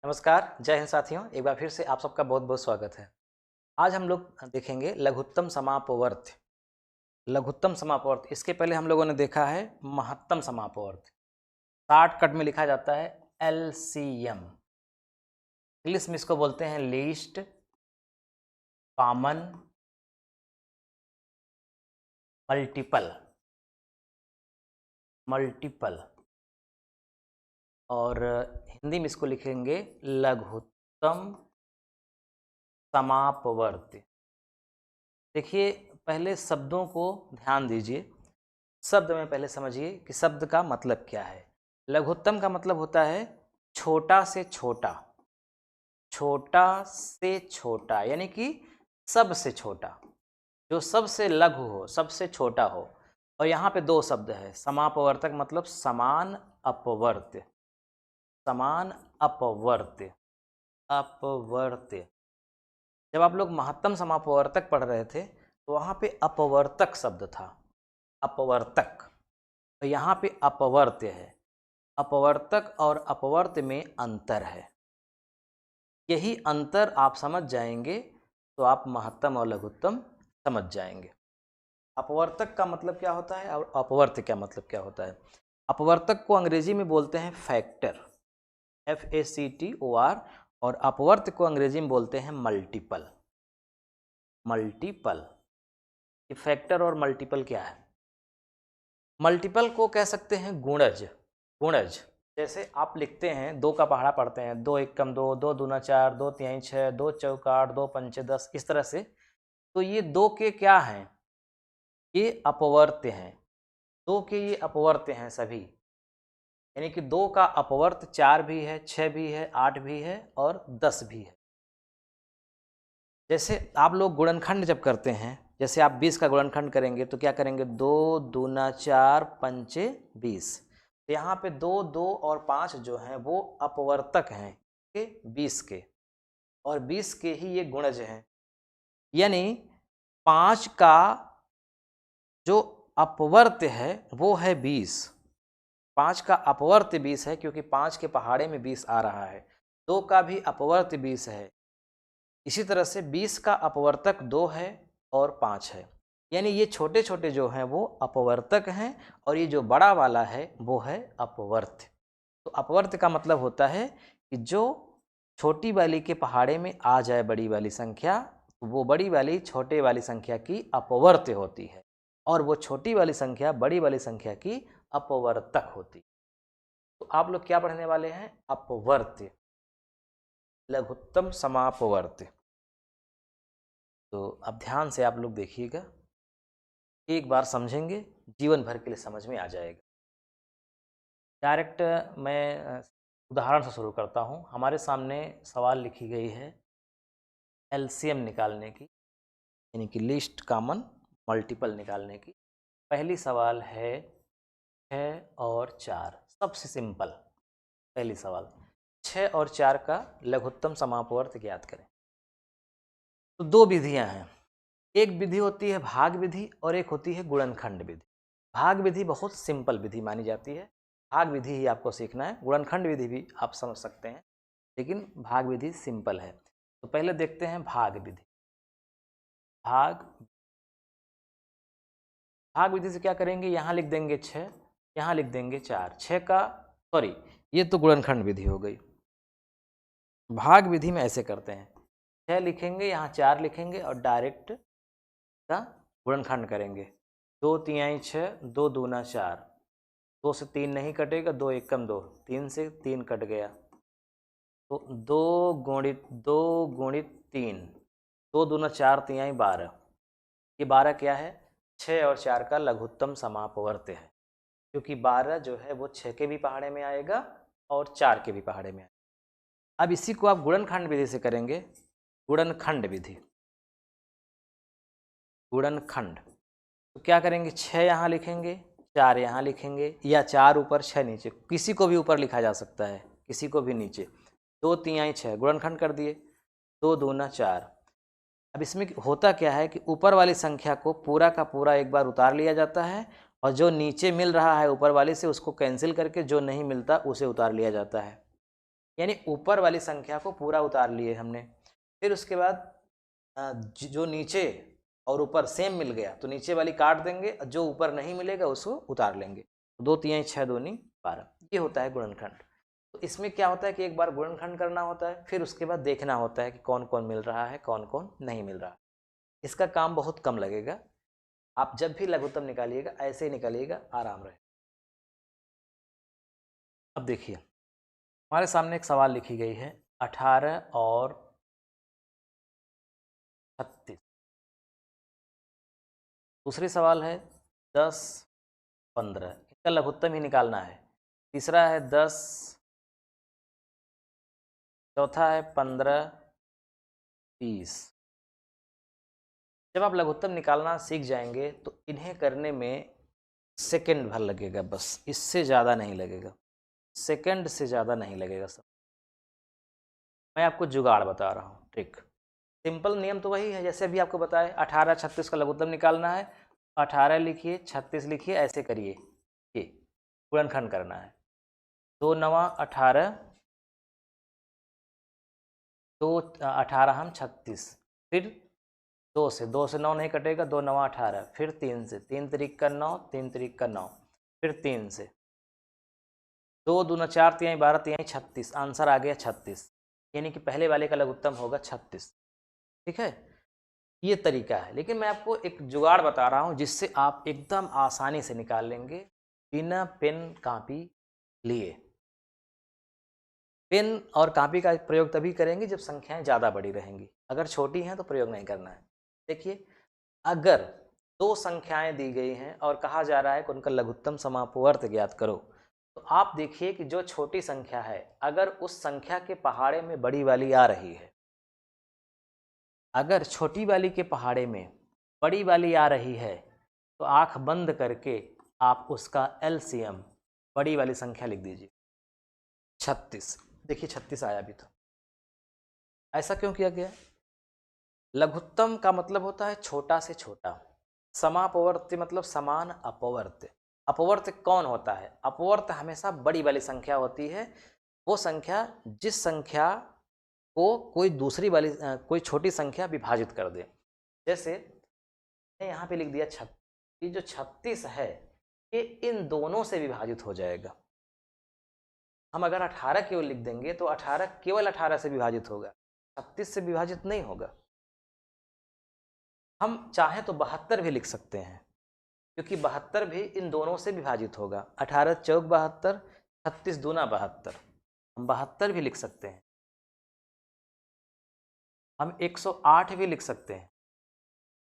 नमस्कार, जय हिंद साथियों। एक बार फिर से आप सबका बहुत बहुत स्वागत है। आज हम लोग देखेंगे लघुत्तम समापवर्त। लघुत्तम समापवर्त, इसके पहले हम लोगों ने देखा है महत्तम समापवर्त। शॉर्टकट में लिखा जाता है LCM। इंग्लिश में इसको बोलते हैं लीस्ट कॉमन मल्टीपल और हिंदी में इसको लिखेंगे लघुत्तम समापवर्त। देखिए, पहले शब्दों को ध्यान दीजिए। शब्द में पहले समझिए कि शब्द का मतलब क्या है। लघुत्तम का मतलब होता है छोटा से छोटा, छोटा से छोटा यानी कि सबसे छोटा, जो सबसे लघु हो, सबसे छोटा हो। और यहाँ पे दो शब्द है, समापवर्तक मतलब समान अपवर्त्य, समान अपवर्त्य, अपवर्त्य। जब आप लोग महत्तम समापवर्तक पढ़ रहे थे तो वहाँ पे अपवर्तक शब्द था, अपवर्तक। तो यहाँ पे अपवर्त्य है। अपवर्तक और अपवर्त्य में अंतर है। यही अंतर आप समझ जाएंगे तो आप महत्तम और लघुत्तम समझ जाएंगे। अपवर्तक का मतलब क्या होता है और अपवर्त्य का मतलब क्या होता है। अपवर्तक को अंग्रेजी में बोलते हैं फैक्टर, FACTOR, और अपवर्त्य को अंग्रेजी में बोलते हैं मल्टीपल, मल्टीपल। ये फैक्टर और मल्टीपल क्या है? मल्टीपल को कह सकते हैं गुणज, गुणज। जैसे आप लिखते हैं, दो का पहाड़ा पढ़ते हैं, 2 एकम 2, 2 दूना 4, 2 तिहाई 6, 2 चौका 8, 2 पंचे 10, इस तरह से। तो ये दो के क्या हैं? ये अपवर्त्य हैं। दो के ये अपवर्त्य हैं सभी, यानी कि दो का अपवर्त्य 4 भी है, 6 भी है, 8 भी है और 10 भी है। जैसे आप लोग गुणनखंड जब करते हैं, जैसे आप 20 का गुणनखंड करेंगे तो क्या करेंगे? 2 दूना 4 पंचे 20। तो यहाँ पे 2, 2 और 5 जो हैं वो अपवर्तक हैं के 20 के, और 20 के ही ये गुणज हैं। यानी 5 का जो अपवर्त्य है वो है 20। 5 का अपवर्त्य 20 है क्योंकि 5 के पहाड़े में 20 आ रहा है। 2 का भी अपवर्त्य 20 है। इसी तरह से 20 का अपवर्तक 2 है और 5 है। यानी ये छोटे छोटे जो हैं वो अपवर्तक हैं और ये जो बड़ा वाला है वो है अपवर्त्य। तो अपवर्त्य का मतलब होता है कि जो छोटी वाली के पहाड़े में आ जाए बड़ी वाली संख्या, वो बड़ी वाली छोटे वाली संख्या की अपवर्त्य होती है और वो छोटी वाली संख्या बड़ी वाली संख्या की अपवर्तक होती है। तो आप लोग क्या पढ़ने वाले हैं? अपवर्त्य, लघुत्तम समापवर्त्य। तो अब ध्यान से आप लोग देखिएगा, एक बार समझेंगे जीवन भर के लिए समझ में आ जाएगा। डायरेक्ट मैं उदाहरण से शुरू करता हूँ। हमारे सामने सवाल लिखी गई है LCM निकालने की, यानी कि लीस्ट कॉमन मल्टीपल निकालने की। पहली सवाल है 6 और 4, सबसे सिंपल। पहली सवाल, 6 और 4 का लघुत्तम समापवर्त ज्ञात करें। तो दो विधियां हैं, एक विधि होती है भाग विधि और एक होती है गुणनखंड विधि। भाग विधि बहुत सिंपल विधि मानी जाती है, भाग विधि ही आपको सीखना है। गुणनखंड विधि भी आप समझ सकते हैं, लेकिन भाग विधि सिंपल है। तो पहले देखते हैं भाग विधि। भाग भाग विधि से क्या करेंगे? यहाँ लिख देंगे 6, यहाँ लिख देंगे 4। 6 का सॉरी, ये तो गुणनखंड विधि हो गई। भाग विधि में ऐसे करते हैं, 6 लिखेंगे, यहाँ 4 लिखेंगे और डायरेक्ट का गुणनखंड करेंगे। 2 तिहाई 6, 2 दूना 4, 2 से 3 नहीं कटेगा, 2 एकम 2, 3 से 3 कट गया। तो 2 गुणित 3, 2 दूना 4 तिहाई 12। ये 12 क्या है? 6 और 4 का लघुत्तम समापवर्त्य है, क्योंकि 12 जो है वो 6 के भी पहाड़े में आएगा और 4 के भी पहाड़े में आएगा। अब इसी को आप गुणनखंड विधि से करेंगे। गुणनखंड विधि, गुणनखंड। तो क्या करेंगे? 6 यहाँ लिखेंगे, 4 यहाँ लिखेंगे, या 4 ऊपर 6 नीचे, किसी को भी ऊपर लिखा जा सकता है, किसी को भी नीचे। 2 तिहाई 6 गुणनखंड कर दिए, 2 दूना 4। अब इसमें होता क्या है कि ऊपर वाली संख्या को पूरा का पूरा एक बार उतार लिया जाता है और जो नीचे मिल रहा है ऊपर वाली से उसको कैंसिल करके जो नहीं मिलता उसे उतार लिया जाता है। यानी ऊपर वाली संख्या को पूरा उतार लिए हमने। फिर उसके बाद जो नीचे और ऊपर सेम मिल गया तो नीचे वाली काट देंगे, जो ऊपर नहीं मिलेगा उसको उतार लेंगे। 2 तिहाई 6 दूनी 12, ये होता है गुणनखंड। तो इसमें क्या होता है कि एक बार गुणनखंड करना होता है, फिर उसके बाद देखना होता है कि कौन कौन मिल रहा है, कौन कौन नहीं मिल रहा है। इसका काम बहुत कम लगेगा। आप जब भी लघुत्तम निकालिएगा ऐसे ही निकालिएगा, आराम रहे। अब देखिए हमारे सामने एक सवाल लिखी गई है 18 और 36। दूसरी सवाल है 10 15, इसका लघुत्तम ही निकालना है। तीसरा है 10, चौथा है 15 20। जब आप लघुत्तम निकालना सीख जाएंगे तो इन्हें करने में सेकंड भर लगेगा, बस इससे ज़्यादा नहीं लगेगा, सेकंड से ज़्यादा नहीं लगेगा सब। मैं आपको जुगाड़ बता रहा हूँ, ट्रिक। सिंपल नियम तो वही है जैसे अभी आपको बताया, 18 36 का लघुत्तम निकालना है। 18 लिखिए, 36 लिखिए, ऐसे करिए, ये गुणनखंड करना है। 2 9 18, 2 18 हम 36, फिर 2 से 9 नहीं कटेगा, 2 9 18, फिर 3 से, 3 तिरिक का 9, 3 तिरिक का 9, फिर 3 से, 2 दूना 4 तिहाई 12 तिहाई 36, आंसर आ गया 36। यानी कि पहले वाले का लघुत्तम होगा 36। ठीक है, ये तरीका है। लेकिन मैं आपको एक जुगाड़ बता रहा हूँ जिससे आप एकदम आसानी से निकाल लेंगे बिना पेन कापी लिए। पेन और कापी का प्रयोग तभी करेंगे जब संख्याएं ज़्यादा बड़ी रहेंगी, अगर छोटी हैं तो प्रयोग नहीं करना है। देखिए, अगर 2 संख्याएं दी गई हैं और कहा जा रहा है कि उनका लघुत्तम समापवर्त ज्ञात करो, तो आप देखिए कि जो छोटी संख्या है अगर उस संख्या के पहाड़े में बड़ी वाली आ रही है, अगर छोटी वाली के पहाड़े में बड़ी वाली आ रही है तो आंख बंद करके आप उसका एलसीएम बड़ी वाली संख्या लिख दीजिए 36। देखिए 36 आया भी तो। ऐसा क्यों किया गया? लघुत्तम का मतलब होता है छोटा से छोटा, समापवर्त्य मतलब समान अपवर्त्य। अपवर्त्य कौन होता है? अपवर्त्य हमेशा बड़ी वाली संख्या होती है, वो संख्या जिस संख्या को कोई दूसरी वाली कोई छोटी संख्या विभाजित कर दे। जैसे मैंने यहाँ पे लिख दिया 36, ये जो 36 है ये इन दोनों से विभाजित हो जाएगा। हम अगर 18 केवल लिख देंगे तो 18 केवल 18 से विभाजित होगा, 36 से विभाजित नहीं होगा। हम चाहें तो 72 भी लिख सकते हैं, क्योंकि 72 भी इन दोनों से विभाजित होगा। 18 चौक 72, 36 दूना 72, हम 72 भी लिख सकते हैं। हम 108 भी लिख सकते हैं,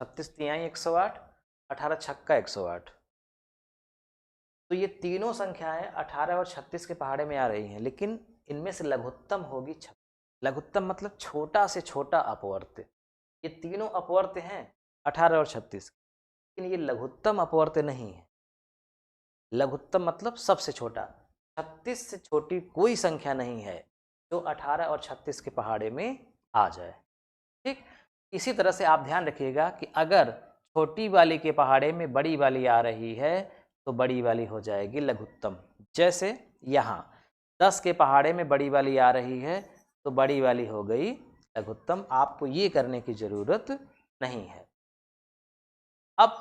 36 तिहाई 108, 18 छक्का 108। तो ये तीनों संख्याएं 18 और 36 के पहाड़े में आ रही हैं, लेकिन इनमें से लघुत्तम होगी 36। लघुत्तम मतलब छोटा से छोटा अपवर्त्य। ये तीनों अपवर्त्य हैं 18 और 36, लेकिन ये लघुत्तम अपवर्त्य नहीं है। लघुत्तम मतलब सबसे छोटा। 36 से छोटी कोई संख्या नहीं है जो 18 और 36 के पहाड़े में आ जाए। ठीक, इसी तरह से आप ध्यान रखिएगा कि अगर छोटी वाली के पहाड़े में बड़ी वाली आ रही है तो बड़ी वाली हो जाएगी लघुत्तम। जैसे यहाँ 10 के पहाड़े में बड़ी वाली आ रही है तो बड़ी वाली हो गई लघुत्तम। आपको ये करने की ज़रूरत नहीं है। अब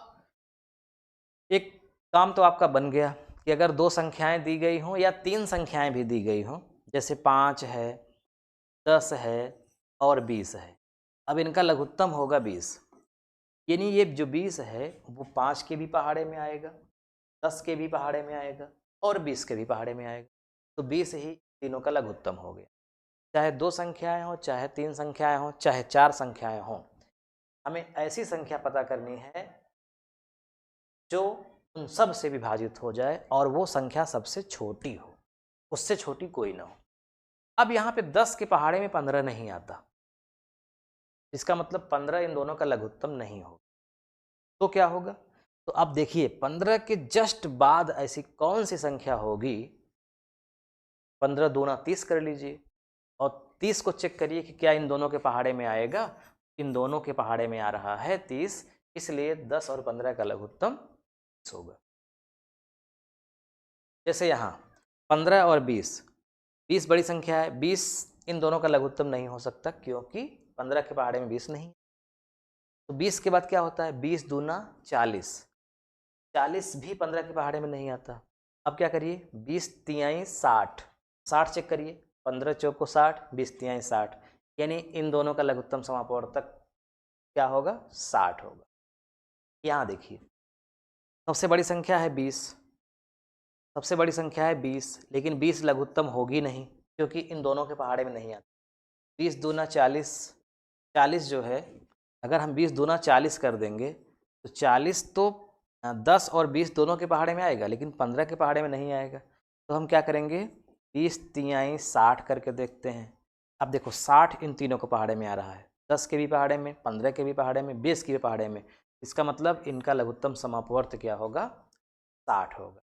एक काम तो आपका बन गया कि अगर 2 संख्याएं दी गई हों या 3 संख्याएं भी दी गई हों, जैसे 5 है, 10 है और 20 है, अब इनका लघुत्तम होगा 20। यानी ये जो 20 है वो 5 के भी पहाड़े में आएगा, 10 के भी पहाड़े में आएगा और 20 के भी पहाड़े में आएगा। तो 20 ही तीनों का लघुत्तम हो गया। चाहे 2 संख्याएं हों, चाहे 3 संख्याएं हों, चाहे 4 संख्याएं हों, हमें ऐसी संख्या पता करनी है जो उन सब से विभाजित हो जाए और वो संख्या सबसे छोटी हो, उससे छोटी कोई ना हो। अब यहाँ पे 10 के पहाड़े में 15 नहीं आता, इसका मतलब 15 इन दोनों का लघुत्तम नहीं हो। तो क्या होगा? तो अब देखिए 15 के जस्ट बाद ऐसी कौन सी संख्या होगी, 15 दूना 30 कर लीजिए और 30 को चेक करिए कि क्या इन दोनों के पहाड़े में आएगा। इन दोनों के पहाड़े में आ रहा है 30, इसलिए 10 और 15 का लघुत्तम 30 होगा। जैसे यहाँ 15 और 20, 20 बड़ी संख्या है, 20 इन दोनों का लघुत्तम नहीं हो सकता क्योंकि 15 के पहाड़े में 20 नहीं। तो 20 के बाद क्या होता है, 20 दूना 40, 40 भी 15 के पहाड़े में नहीं आता। अब क्या करिए, 20 तिहाई 60, 60 चेक करिए, 15 चौको 60, 20 तिहाई 60, यानी इन दोनों का लघुत्तम समापवर्तक क्या होगा, 60 होगा। यहाँ देखिए सबसे बड़ी संख्या है 20, सबसे बड़ी संख्या है 20, लेकिन 20 लघुत्तम होगी नहीं क्योंकि इन दोनों के पहाड़े में नहीं आता। 20 दूना 40, 40 जो है अगर हम 20 दूना 40 कर देंगे तो 40 तो 10 और 20 दोनों के पहाड़े में आएगा, लेकिन 15 के पहाड़े में नहीं आएगा। तो हम क्या करेंगे, 20 तिहाई 60 करके देखते हैं। अब देखो 60 इन तीनों के पहाड़े में आ रहा है, 10 के भी पहाड़े में, 15 के भी पहाड़े में, 20 के भी पहाड़े में। इसका मतलब इनका लघुत्तम समापवर्त क्या होगा, 60 होगा।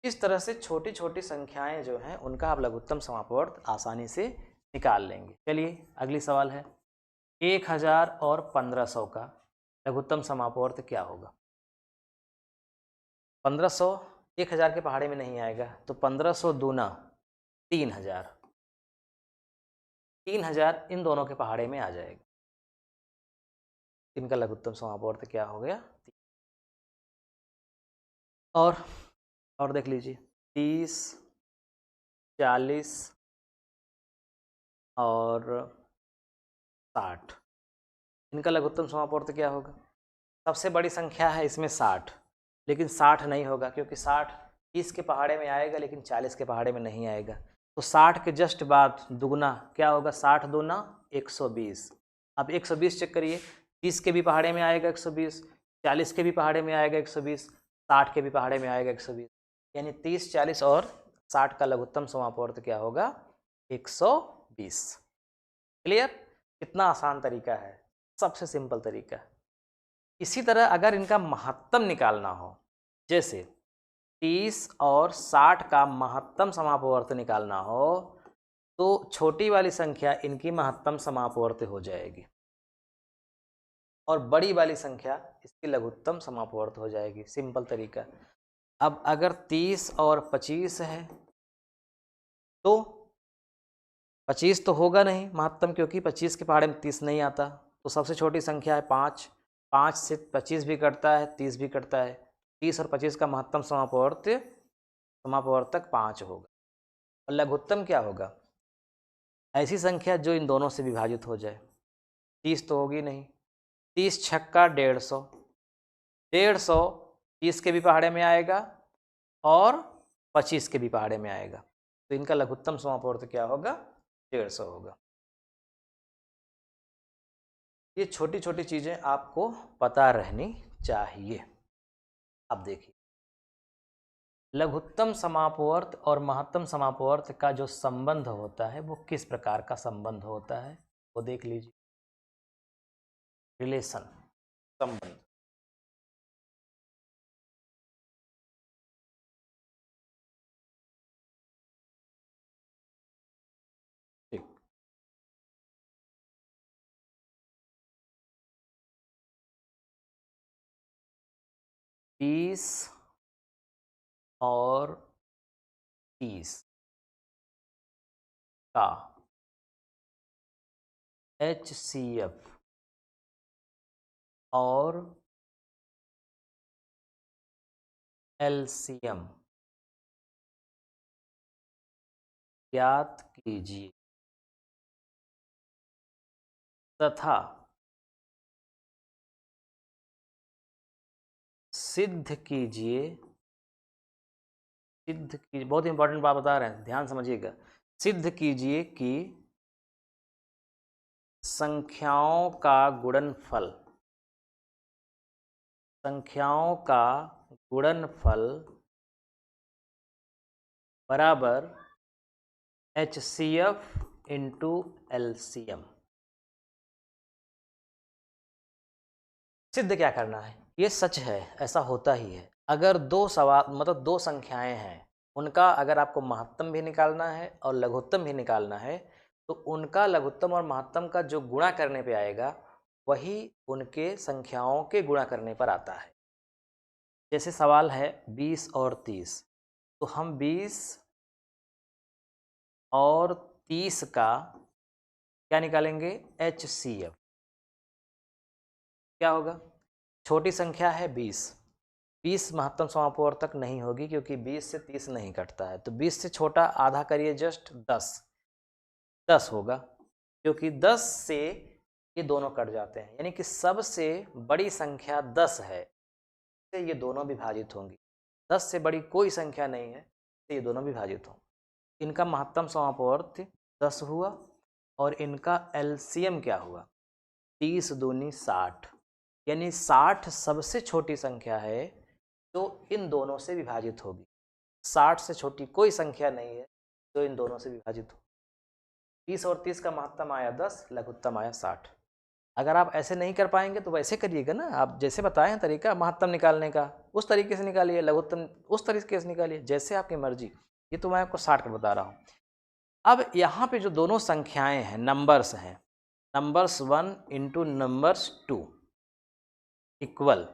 इस तरह से छोटी छोटी संख्याएं जो हैं उनका आप लघुत्तम समापवर्त आसानी से निकाल लेंगे। चलिए अगली सवाल है, 1000 और 1500 का लघुत्तम समापवर्त क्या होगा। 1500 1000 के पहाड़े में नहीं आएगा, तो 1500 दूना 3000, 3000 इन दोनों के पहाड़े में आ जाएगा। इनका लघुत्तम समापवर्त क्या हो गया, और देख लीजिए 30, 40 और 60, इनका लघुत्तम समापवर्त क्या होगा। सबसे बड़ी संख्या है इसमें 60, लेकिन 60 नहीं होगा क्योंकि 60 30 के पहाड़े में आएगा लेकिन 40 के पहाड़े में नहीं आएगा। तो 60 के जस्ट बाद दुगना क्या होगा, 60 दूना 120। अब 120 चेक करिए, 30 के भी पहाड़े में आएगा 120, 40 के भी पहाड़े में आएगा 120, 60 के भी पहाड़े में आएगा 120, यानी 30, 40 और 60 का लघुत्तम समापवर्त क्या होगा, 120। क्लियर, कितना आसान तरीका है, सबसे सिंपल तरीका। इसी तरह अगर इनका महत्तम निकालना हो, जैसे 30 और 60 का महत्तम समापवर्त निकालना हो, तो छोटी वाली संख्या इनकी महत्तम समापवर्त हो जाएगी और बड़ी वाली संख्या इसकी लघुत्तम समापवर्त हो जाएगी। सिंपल तरीका। अब अगर 30 और 25 है तो 25 तो होगा नहीं महत्तम क्योंकि 25 के पहाड़े में 30 नहीं आता। तो सबसे छोटी संख्या है 5, 5 से 25 भी कटता है, 30 भी कटता है, 30 और 25 का महत्तम समापवर्तक 5 होगा। और लघुत्तम क्या होगा, ऐसी संख्या जो इन दोनों से विभाजित हो जाए। 30 तो होगी नहीं, 30 छक्का 150, 150 30 के भी पहाड़े में आएगा और 25 के भी पहाड़े में आएगा, तो इनका लघुत्तम समापवर्त क्या होगा, 150 होगा। ये छोटी छोटी चीज़ें आपको पता रहनी चाहिए। अब देखिए लघुत्तम समापवर्त और महत्तम समापवर्त का जो संबंध होता है वो किस प्रकार का संबंध होता है, वो देख लीजिए। रिलेशन, संबंध। ठीक, 30 और 30 का HCF और LCM ज्ञात कीजिए तथा सिद्ध कीजिए, बहुत इंपॉर्टेंट बात बता रहे हैं, ध्यान समझिएगा। सिद्ध कीजिए कि संख्याओं का गुणनफल, संख्याओं का गुणनफल बराबर HCF इंटू LCM। सिद्ध क्या करना है, ये सच है, ऐसा होता ही है। अगर दो सवाल मतलब दो संख्याएं हैं, उनका अगर आपको महत्तम भी निकालना है और लघुत्तम भी निकालना है, तो उनका लघुत्तम और महत्तम का जो गुणा करने पे आएगा वही उनके संख्याओं के गुणा करने पर आता है। जैसे सवाल है 20 और 30, तो हम 20 और 30 का क्या निकालेंगे, HCF। क्या होगा, छोटी संख्या है 20, 20 महत्तम समापवर्तक नहीं होगी क्योंकि 20 से 30 नहीं कटता है, तो 20 से छोटा आधा करिए, जस्ट 10 होगा, क्योंकि 10 से ये दोनों कट जाते हैं, यानी कि सबसे बड़ी संख्या 10 है, तो ये दोनों विभाजित होंगी। 10 से बड़ी कोई संख्या नहीं है, तो ये दोनों विभाजित होंगे। इनका महत्तम समापवर्त 10 हुआ और इनका LCM क्या हुआ, 30 दूनी 60, यानी 60 सबसे छोटी संख्या है जो इन दोनों से विभाजित होगी। 60 से छोटी कोई संख्या नहीं है जो इन दोनों से विभाजित हो। 30 और 30 का महत्तम आया 10, लघुत्तम आया 60। अगर आप ऐसे नहीं कर पाएंगे तो वैसे करिएगा ना, आप जैसे बताए हैं तरीका महत्तम निकालने का, उस तरीके से निकालिए, लघुत्तम उस तरीके से निकालिए, जैसे आपकी मर्जी। ये तो मैं आपको शॉर्टकट बता रहा हूँ। अब यहाँ पे जो दोनों संख्याएं हैं, नंबर्स हैं, नंबर्स 1 इंटू नंबर्स 2 इक्वल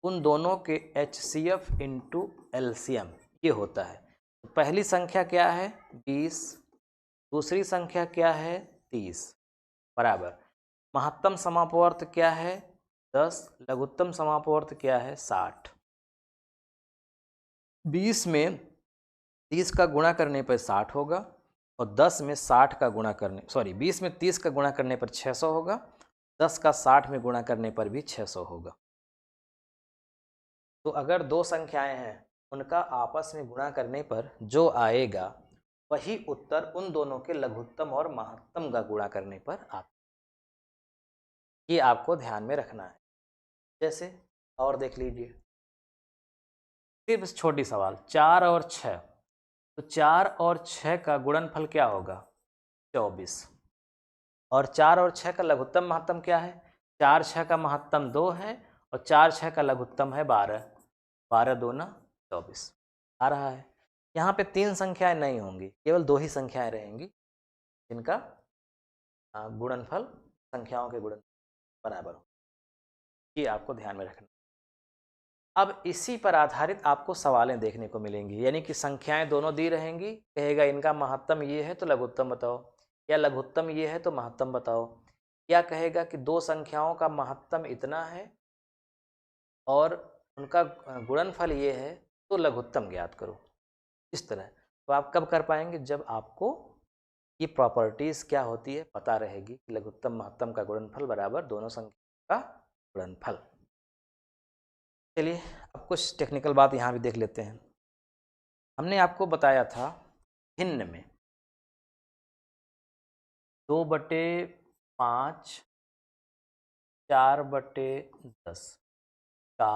उन दोनों के HCF इंटू LCM, ये होता है। तो पहली संख्या क्या है 20, दूसरी संख्या क्या है 30, बराबर महत्तम समापवर्त क्या है 10, लघुत्तम समापवर्त क्या है 60। 20 में 30 का गुणा करने पर 60 होगा और 10 में 60 का गुणा करने 20 में 30 का गुणा करने पर 600 होगा, 10 का 60 में गुणा करने पर भी 600 होगा। तो अगर दो संख्याएं हैं, उनका आपस में गुणा करने पर जो आएगा वही उत्तर उन दोनों के लघुत्तम और महत्तम का गुणा करने पर आता। ये आपको ध्यान में रखना है। जैसे और देख लीजिए, फिर बस छोटी सवाल, 4 और 6, तो 4 और 6 का गुणनफल क्या होगा 24, और 4 और 6 का लघुत्तम महत्तम क्या है, 4 6 का महत्तम 2 है और 4 6 का लघुत्तम है 12, 12 दूना 24 आ रहा है। यहाँ पे 3 संख्याएं नहीं होंगी, केवल 2 ही संख्याएं रहेंगी जिनका गुणनफल संख्याओं के गुणन बराबर हो। ये आपको ध्यान में रखना। अब इसी पर आधारित आपको सवालें देखने को मिलेंगी, यानी कि संख्याएं दोनों दी रहेंगी, कहेगा इनका महत्तम ये है तो लघुत्तम बताओ, या लघुत्तम ये है तो महत्तम बताओ, या कहेगा कि दो संख्याओं का महत्तम इतना है और उनका गुणनफल ये है तो लघुत्तम ज्ञात करो। इस तरह तो आप कब कर पाएंगे, जब आपको ये प्रॉपर्टीज़ क्या होती है पता रहेगी कि लघुत्तम महत्तम का गुणनफल बराबर दोनों संख्या का गुणनफल। चलिए अब कुछ टेक्निकल बात यहाँ भी देख लेते हैं। हमने आपको बताया था भिन्न में 2/5 4/10 का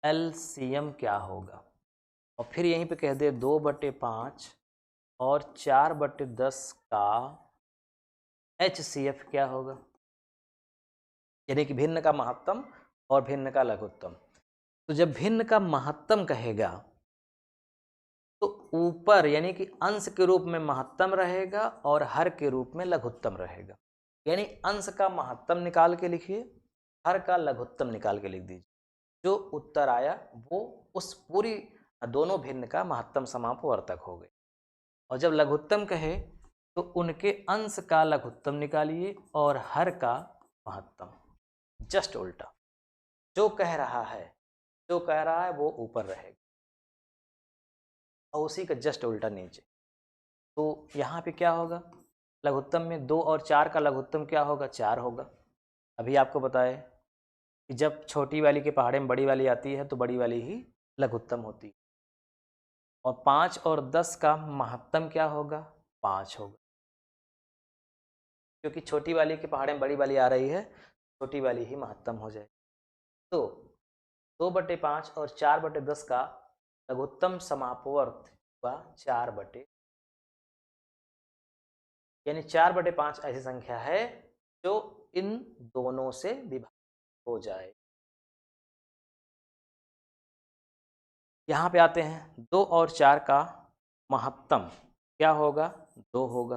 LCM क्या होगा, और फिर यहीं पे कह दे 2/5 और 4/10 का HCF क्या होगा, यानी कि भिन्न का महत्तम और भिन्न का लघुत्तम। तो जब भिन्न का महत्तम कहेगा तो ऊपर यानी कि अंश के रूप में महत्तम रहेगा और हर के रूप में लघुत्तम रहेगा, यानी अंश का महत्तम निकाल के लिखिए, हर का लघुत्तम निकाल के लिख दीजिए। जो उत्तर आया वो उस पूरी दोनों भिन्न का महत्तम समापवर्तक हो गए। और जब लघुत्तम कहे तो उनके अंश का लघुत्तम निकालिए और हर का महत्तम, जस्ट उल्टा। जो कह रहा है वो ऊपर रहेगा और उसी का जस्ट उल्टा नीचे। तो यहाँ पे क्या होगा, लघुत्तम में 2 और 4 का लघुत्तम क्या होगा 4 होगा। अभी आपको बताए कि जब छोटी वाली के पहाड़े में बड़ी वाली आती है तो बड़ी वाली ही लघुत्तम होती है। और 5 और 10 का महत्तम क्या होगा 5 होगा, क्योंकि छोटी वाली के पहाड़े में बड़ी वाली आ रही है, छोटी वाली ही महत्तम हो जाए। तो 2/5 और 4/10 का लघुत्तम समापवर्त हुआ 4/, यानी 4/5 ऐसी संख्या है जो इन दोनों से विभाजित हो जाए। यहाँ पे आते हैं 2 और 4 का महत्तम क्या होगा 2 होगा,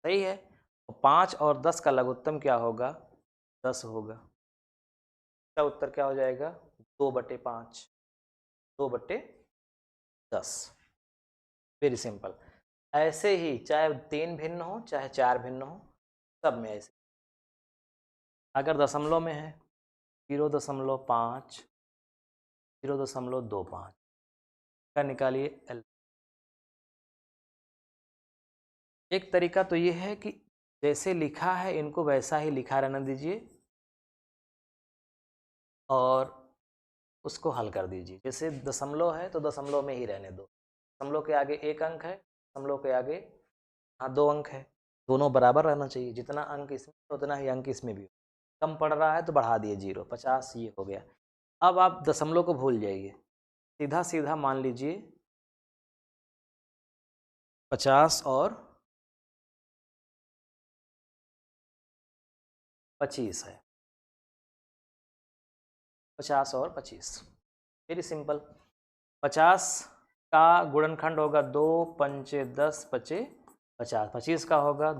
सही है। 5 और 10 का लघुत्तम क्या होगा 10 होगा। इसका उत्तर क्या हो जाएगा 2/5, 2/5। 10। Very simple. ऐसे ही चाहे 3 भिन्न हो चाहे 4 भिन्न हो, सब में ऐसे। अगर दशमलव में है 0.5, 0.25 का निकालिए एल। एक तरीका तो ये है कि जैसे लिखा है इनको वैसा ही लिखा रहने दीजिए और उसको हल कर दीजिए। जैसे दशमलव है तो दशमलव में ही रहने दो, दशमलव के आगे 1 अंक है, दशमलव के आगे हाँ 2 अंक है, दोनों बराबर रहना चाहिए। जितना अंक इसमें उतना ही अंक इसमें भी। कम पड़ रहा है तो बढ़ा दिए 0, 50 ये हो गया। अब आप दशमलव को भूल जाइए, सीधा सीधा मान लीजिए 50 और 25 है। 50 और 25 वेरी सिंपल। 50 का गुणनखंड होगा 2 पंचे 10 पचे 50। 25 का होगा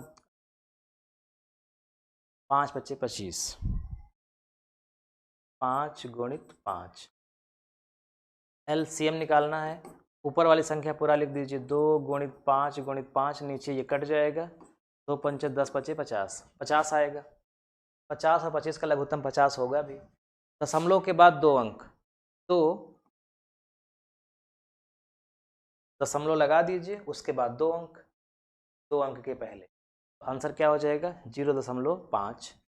5 पचे 25, 5 गुणित 5। एलसीएम निकालना है। ऊपर वाली संख्या पूरा लिख दीजिए, 2 गुणित 5, नीचे ये कट जाएगा, 2 पंचे 10 पचे 50, 50 आएगा। 50 और 25 का लघुत्तम 50 होगा भी। दशमलव के बाद 2 अंक, तो दशमलव लगा दीजिए, उसके बाद 2 अंक, 2 अंक के पहले। आंसर क्या हो जाएगा 0.5।